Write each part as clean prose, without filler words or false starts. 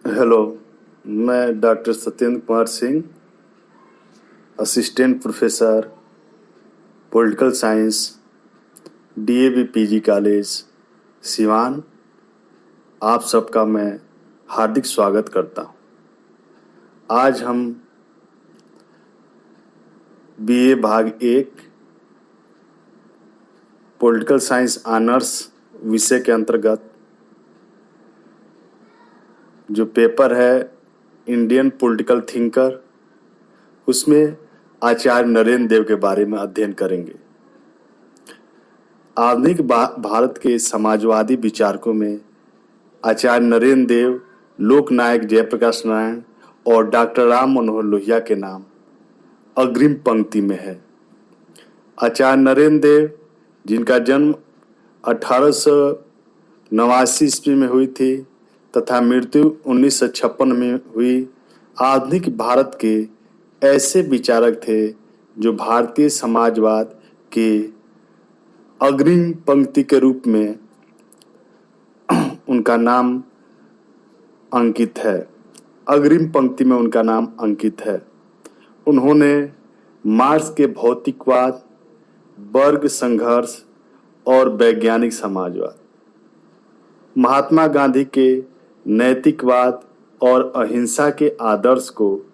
Hello, मैं doctor Satyendra Kumar Singh, assistant professor political science, DAV PG college, Siwan. आप सबका मैं हार्दिक स्वागत करता हूं। आज हम बीए भाग 1 पॉलिटिकल साइंस ऑनर्स विषय के अंतर्गत जो पेपर है इंडियन पॉलिटिकल थिंकर, उसमें आचार्य नरेंद्र देव के बारे में अध्ययन करेंगे। आधुनिक भारत के समाजवादी विचारकों में आचार्य नरेंद्र देव, लोकनायक जयप्रकाश नारायण और डॉक्टर राम मनोहर लोहिया के नाम अग्रिम पंक्ति में है। आचार्य नरेंद्र देव, जिनका जन्म 1889 ईस्वी में हुई थी तथा मृत्यु 1956 में हुई, आधुनिक भारत के ऐसे विचारक थे जो भारतीय समाजवाद के अग्रिम पंक्ति के रूप में उनका नाम अंकित है। अग्रिम पंक्ति में उनका नाम अंकित है। उन्होंने मार्क्स के भौतिकवाद, वर्ग संघर्ष और वैज्ञानिक समाजवाद, महात्मा गांधी के नैतिकवाद और अहिंसा के आदर्श को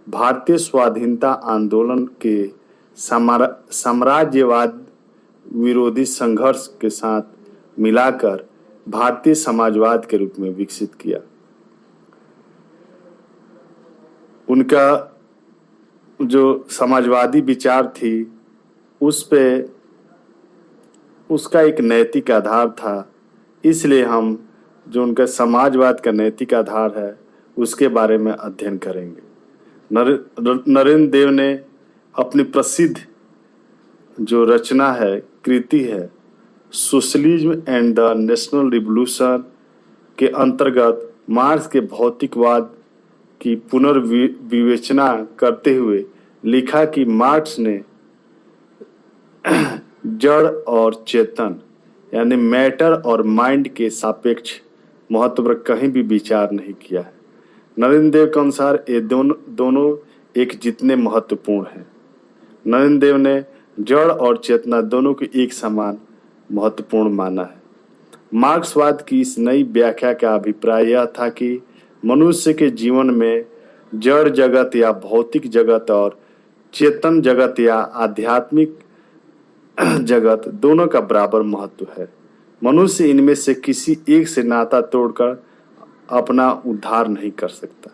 भारतीय स्वाधीनता आंदोलन के साम्राज्यवाद विरोधी संघर्ष के साथ मिलाकर भारतीय समाजवाद के रूप में विकसित किया। उनका जो समाजवादी विचार थी उस पे उसका एक नैतिक आधार था, इसलिए हम जो उनका समाजवाद का नैतिक आधार है उसके बारे में अध्ययन करेंगे। नरेंद्र देव ने अपनी प्रसिद्ध जो रचना है, कृति है, socialism and the national revolution के अंतर्गत मार्क्स के भौतिकवाद की पुनर्विवेचना करते हुए लिखा कि मार्क्स ने जड़ और चेतन यानी मैटर और माइंड के सापेक्ष महत्व पर कहीं भी विचार नहीं किया है। नरेंद्र देव के अनुसार ये दोनों एक जितने महत्वपूर्ण हैं। नरेंद्र देव ने जड़ और चेतना दोनों को एक समान महत्वपूर्ण माना है। मार्क्सवाद की इस नई व्याख्या का अभिप्राय यह था कि मनुष्य के जीवन में जड़ जगत या भौतिक जगत और चेतन जगत या आध्यात्मिक जगत दोनों का बराबर महत्व है। मनुष्य इनमें से किसी एक से नाता तोड़कर अपना उद्धार नहीं कर सकता।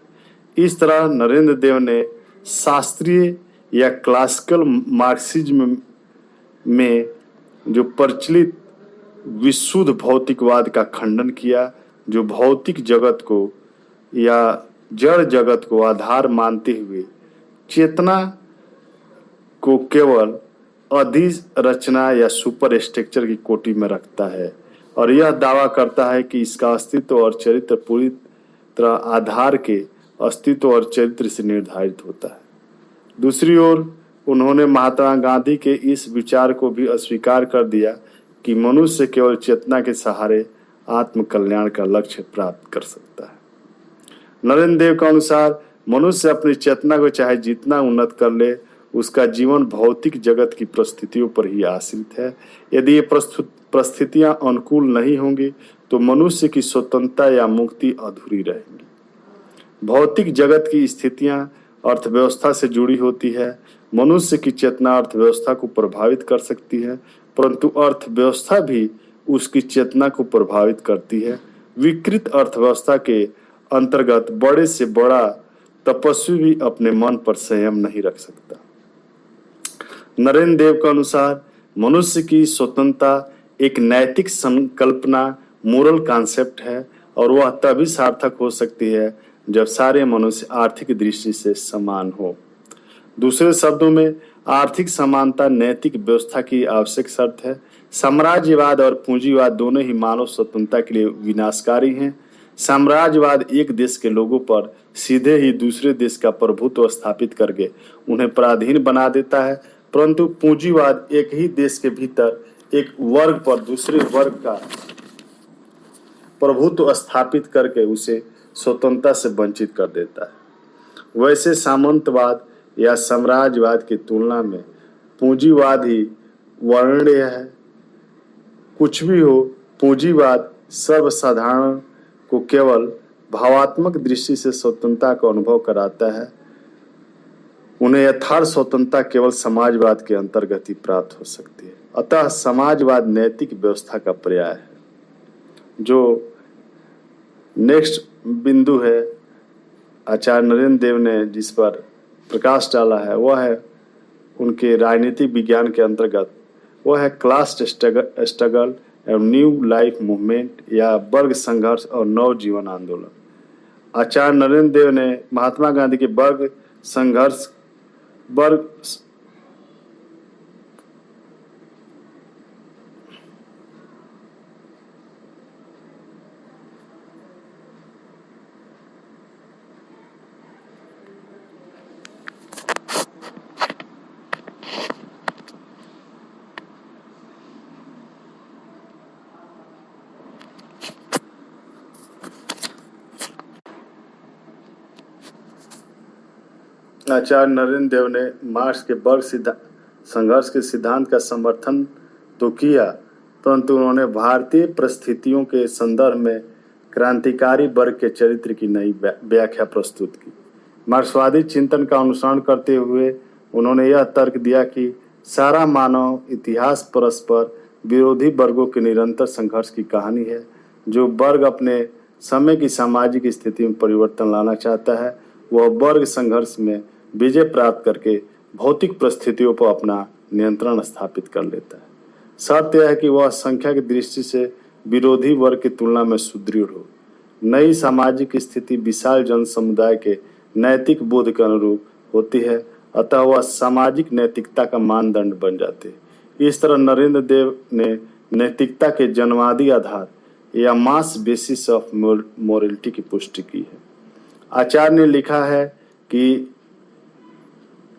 इस तरह नरेंद्र देव ने शास्त्रीय या क्लासिकल मार्क्सिज्म में जो प्रचलित विशुद्ध भौतिकवाद का खंडन किया, जो भौतिक जगत को या जड़ जगत को आधार मानते हुए चेतना को केवल अधिरचना या सुपर स्ट्रक्चर की कोटि में रखता है और यह दावा करता है कि इसका अस्तित्व और चरित्र पूरी तरह आधार के अस्तित्व और चरित्र से निर्धारित होता है। दूसरी ओर उन्होंने महात्मा गांधी के इस विचार को भी अस्वीकार कर दिया कि मनुष्य केवल चेतना के सहारे आत्म कल्याण का लक्ष्य प्राप्त कर सकता है। नरेंद्र देव के अनुसार मनुष्य अपनी चेतना को चाहे जितना उन्नत कर ले, उसका जीवन भौतिक जगत की परिस्थितियों पर ही आश्रित है। यदि ये परिस्थितियां अनुकूल नहीं होंगी तो मनुष्य की स्वतंत्रता या मुक्ति अधूरी रहेगी। भौतिक जगत की स्थितियां अर्थव्यवस्था से जुड़ी होती है। मनुष्य की चेतना अर्थव्यवस्था को प्रभावित कर सकती है, परंतु अर्थव्यवस्था भी उसकी चेतना को प्रभावित करती है। विकृत अर्थव्यवस्था के अंतर्गत बड़े से बड़ा तपस्वी भी अपने मन पर संयम नहीं रख सकता। नरेंद्र देव के अनुसार मनुष्य की स्वतंत्रता एक नैतिक संकल्पना, मोरल कॉन्सेप्ट है और वह तभी सार्थक हो सकती है जब सारे मनुष्य आर्थिक दृष्टि से समान हो। दूसरे शब्दों में आर्थिक समानता नैतिक व्यवस्था की आवश्यक शर्त है। साम्राज्यवाद और पूंजीवाद दोनों ही मानव स्वतंत्रता के लिए विनाशकारी हैं। साम्राज्यवाद एक देश के लोगों पर सीधे ही दूसरे देश का प्रभुत्व स्थापित करके उन्हें पराधीन बना देता है, परंतु पूंजीवाद एक ही देश के भीतर एक वर्ग पर दूसरे वर्ग का प्रभुत्व स्थापित करके उसे स्वतंत्रता से वंचित कर देता है। वैसे सामंतवाद या साम्राज्यवाद की तुलना में पूंजीवाद ही वर्णनीय है। कुछ भी हो, पूंजीवाद सर्वसाधारण को केवल भावात्मक दृष्टि से स्वतंत्रता का अनुभव कराता है। उन्हें यथार्थ स्वतंत्रता केवल समाजवाद के अंतर्गत ही प्राप्त हो सकती है। अतः समाजवाद नैतिक व्यवस्था का पर्याय है। जो नेक्स्ट बिंदु है आचार्य नरेंद्र देव ने जिस पर प्रकाश डाला है वह है उनके राजनीतिक विज्ञान के अंतर्गत, वह है क्लास स्ट्रगल एवं न्यू लाइफ मूवमेंट या वर्ग संघर्ष और नव जीवन आंदोलन। आचार्य नरेंद्र देव ने महात्मा गांधी के वर्ग संघर्ष वर्ग आचार्य नरेंद्र देव ने मार्क्स के वर्ग संघर्ष के सिद्धांत का समर्थन तो किया, परंतु उन्होंने भारतीय परिस्थितियों के संदर्भ में क्रांतिकारी वर्ग के चरित्र की नई व्याख्या प्रस्तुत की। मार्क्सवादी चिंतन का अनुसरण करते हुए उन्होंने यह तर्क दिया कि सारा मानव इतिहास परस्पर विरोधी वर्गों के निरंतर संघर्ष की कहानी है। जो वर्ग अपने समय की सामाजिक स्थिति में परिवर्तन लाना चाहता है वह वर्ग संघर्ष में विजय प्राप्त करके भौतिक परिस्थितियों पर अपना नियंत्रण स्थापित कर लेता है। शर्त यह है कि वह संख्या की दृष्टि से विरोधी वर्ग की तुलना में सुदृढ़ हो। नई सामाजिक स्थिति विशाल जन समुदाय के नैतिक बोध के अनुरूप होती है, अतः वह सामाजिक नैतिकता का मानदंड बन जाते हैं। इस तरह नरेंद्र देव ने नैतिकता के जनवादी आधार या मास बेसिस ऑफ मोरलिटी की पुष्टि की है। आचार्य ने लिखा है कि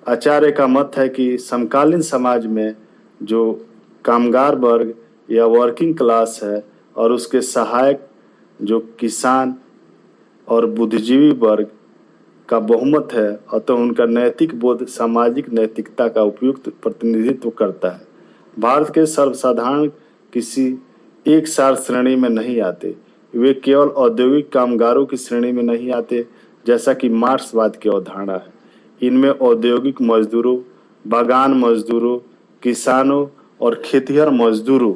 आचार्य का मत है कि समकालीन समाज में जो कामगार वर्ग या वर्किंग क्लास है और उसके सहायक जो किसान और बुद्धिजीवी वर्ग का बहुमत है, अतः उनका नैतिक बोध सामाजिक नैतिकता का उपयुक्त प्रतिनिधित्व करता है। भारत के सर्वसाधारण किसी एक सार श्रेणी में नहीं आते, वे केवल औद्योगिक कामगारों की श्रेणी में नहीं आते जैसा कि मार्क्सवाद की अवधारणा है। इनमें औद्योगिक मजदूरों, बागान मजदूरों, किसानों और खेतिहर मजदूरों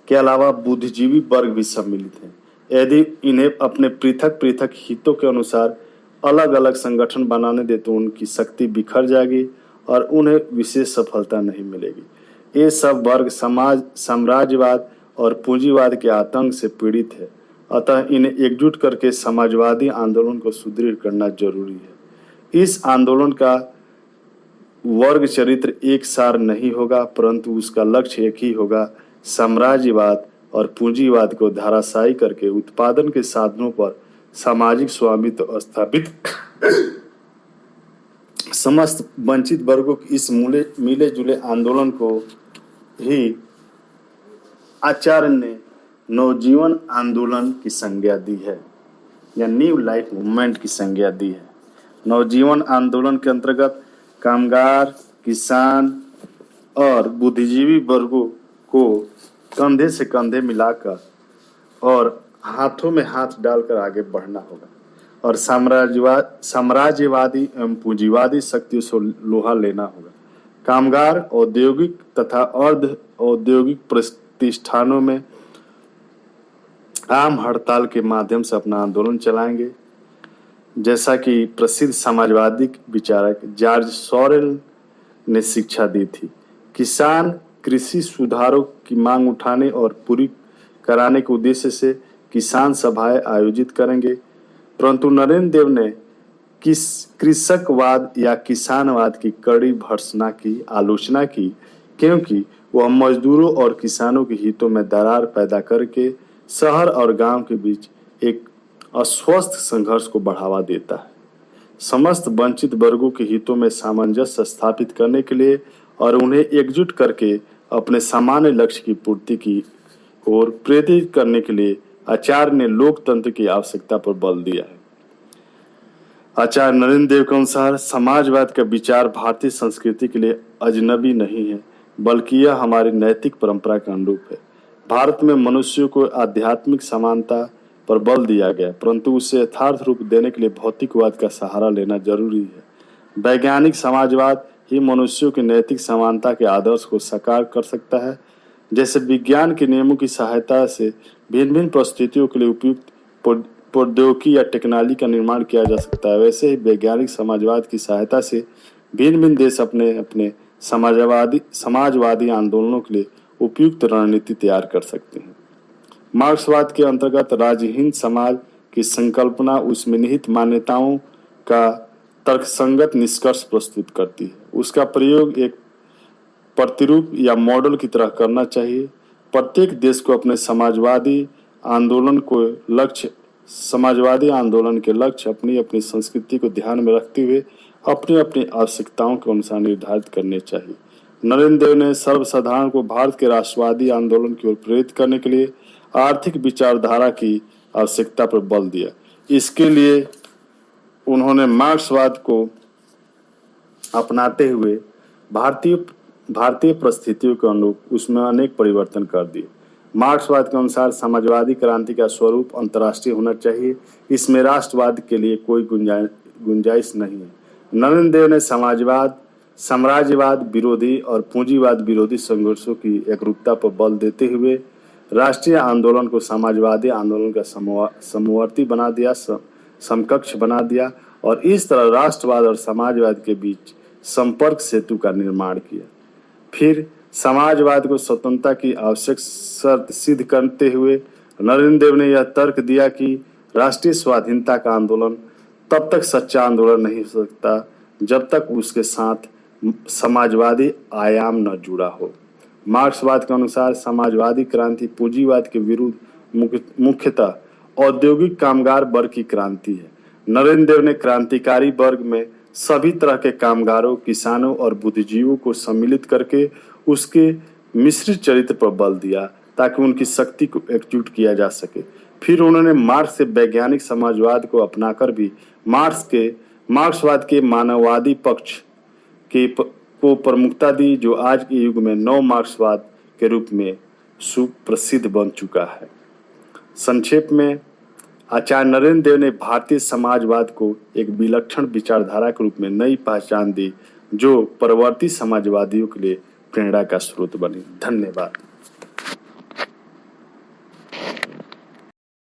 के अलावा बुद्धिजीवी वर्ग भी सम्मिलित हैं। यदि इन्हें अपने पृथक पृथक हितों के अनुसार अलग अलग संगठन बनाने दे तो उनकी शक्ति बिखर जाएगी और उन्हें विशेष सफलता नहीं मिलेगी। ये सब वर्ग समाज साम्राज्यवाद और पूंजीवाद के आतंक से पीड़ित है, अतः इन्हें एकजुट करके समाजवादी आंदोलन को सुदृढ़ करना जरूरी है। इस आंदोलन का वर्ग चरित्र एक सार नहीं होगा, परंतु उसका लक्ष्य एक ही होगा, साम्राज्यवाद और पूंजीवाद को धराशायी करके उत्पादन के साधनों पर सामाजिक स्वामित्व स्थापित समस्त वंचित वर्गों की इस मिले जुले आंदोलन को ही आचार्य ने नवजीवन आंदोलन की संज्ञा दी है या न्यू लाइफ मूवमेंट की संज्ञा दी है। नवजीवन आंदोलन के अंतर्गत कामगार, किसान और बुद्धिजीवी वर्गों को कंधे से कंधे मिलाकर और हाथों में हाथ डालकर आगे बढ़ना होगा और साम्राज्यवादी एवं पूंजीवादी शक्तियों से लोहा लेना होगा। कामगार औद्योगिक तथा अर्ध औद्योगिक प्रतिष्ठानों में आम हड़ताल के माध्यम से अपना आंदोलन चलाएंगे, जैसा कि प्रसिद्ध समाजवादी विचारक जॉर्ज सोरेल ने शिक्षा दी थी। किसान कृषि सुधारों की मांग उठाने और पूरी कराने के उद्देश्य से किसान सभाएं आयोजित करेंगे, परंतु नरेंद्र देव ने कृषकवाद या किसानवाद की कड़ी भर्त्सना की आलोचना की, क्योंकि वह मजदूरों और किसानों के हितों में दरार पैदा करके शहर और गांव के बीच एक अस्वस्थ संघर्ष को बढ़ावा देता है। समस्त वंचित वर्गों के हितों में सामंजस्य स्थापित करने के लिए और उन्हें एकजुट करके अपने सामान्य लक्ष्य की पूर्ति की ओर प्रेरित करने के लिए आचार्य ने लोकतंत्र की आवश्यकता पर बल दिया है। आचार्य नरेंद्र देव के अनुसार समाजवाद का विचार भारतीय संस्कृति के लिए अजनबी नहीं है, बल्कि यह हमारी नैतिक परंपरा का अनुरूप है। भारत में मनुष्यों को आध्यात्मिक समानता पर बल दिया गया, परंतु उसे यथार्थ रूप देने के लिए भौतिकवाद का सहारा लेना जरूरी है। वैज्ञानिक समाजवाद ही मनुष्यों की नैतिक समानता के आदर्श को साकार कर सकता है। जैसे विज्ञान के नियमों की सहायता से भिन्न भिन्न परिस्थितियों के लिए उपयुक्त प्रौद्योगिकी या टेक्नोलॉजी का निर्माण किया जा सकता है, वैसे ही वैज्ञानिक समाजवाद की सहायता से भिन्न भिन्न देश अपने अपने समाजवादी आंदोलनों के लिए उपयुक्त रणनीति तैयार कर सकते हैं। मार्क्सवाद के अंतर्गत राज्यहीन समाज की संकल्पना उसमें निहित मान्यताओं का तर्कसंगत निष्कर्ष प्रस्तुत करती है। उसका प्रयोग एक प्रतिरूप या मॉडल की तरह करना चाहिए। प्रत्येक देश को अपने समाजवादी आंदोलन के लक्ष्य अपनी अपनी संस्कृति को ध्यान में रखते हुए अपनी अपनी आवश्यकताओं के अनुसार निर्धारित करने चाहिए। नरेंद्र देव ने सर्वसाधारण को भारत के राष्ट्रवादी आंदोलन की ओर प्रेरित करने के लिए आर्थिक विचारधारा की आवश्यकता पर बल दिया। इसके लिए उन्होंने मार्क्सवाद को अपनाते हुए भारतीय परिस्थितियों के अनुरूप उसमें अनेक परिवर्तन कर दिए। मार्क्सवाद के अनुसार समाजवादी क्रांति का स्वरूप अंतर्राष्ट्रीय होना चाहिए, इसमें राष्ट्रवाद के लिए कोई गुंजाइश नहीं है। नरेंद्र देव ने साम्राज्यवाद विरोधी और पूंजीवाद विरोधी संघर्षों की एकरूपता पर बल देते हुए राष्ट्रीय आंदोलन को समाजवादी आंदोलन का समवर्ती बना दिया, समकक्ष बना दिया और इस तरह राष्ट्रवाद और समाजवाद के बीच संपर्क सेतु का निर्माण किया। फिर समाजवाद को स्वतंत्रता की आवश्यक शर्त सिद्ध करते हुए नरेंद्र देव ने यह तर्क दिया कि राष्ट्रीय स्वाधीनता का आंदोलन तब तक सच्चा आंदोलन नहीं हो सकता जब तक उसके साथ समाजवादी आयाम न जुड़ा हो। मार्क्सवाद के अनुसार समाजवादी क्रांति पूंजीवाद के विरुद्ध मुख्यतः औद्योगिक कामगार वर्ग की क्रांति है। नरेंद्र देव ने क्रांतिकारी वर्ग में सभी तरह के कामगारों, किसानों और बुद्धिजीवियों को सम्मिलित करके उसके मिश्रित चरित्र पर बल दिया ताकि उनकी शक्ति को एकजुट किया जा सके। फिर उन्होंने मार्क्स से वैज्ञानिक समाजवाद को अपनाकर भी मार्क्सवाद के मानववादी पक्ष को प्रमुखता दी, जो आज के युग में नव मार्क्सवाद के रूप में सुप्रसिद्ध बन चुका है। संक्षेप में आचार्य नरेंद्र देव ने भारतीय समाजवाद को एक विलक्षण विचारधारा के रूप में नई पहचान दी, जो परवर्ती समाजवादियों के लिए प्रेरणा का स्रोत बनी। धन्यवाद।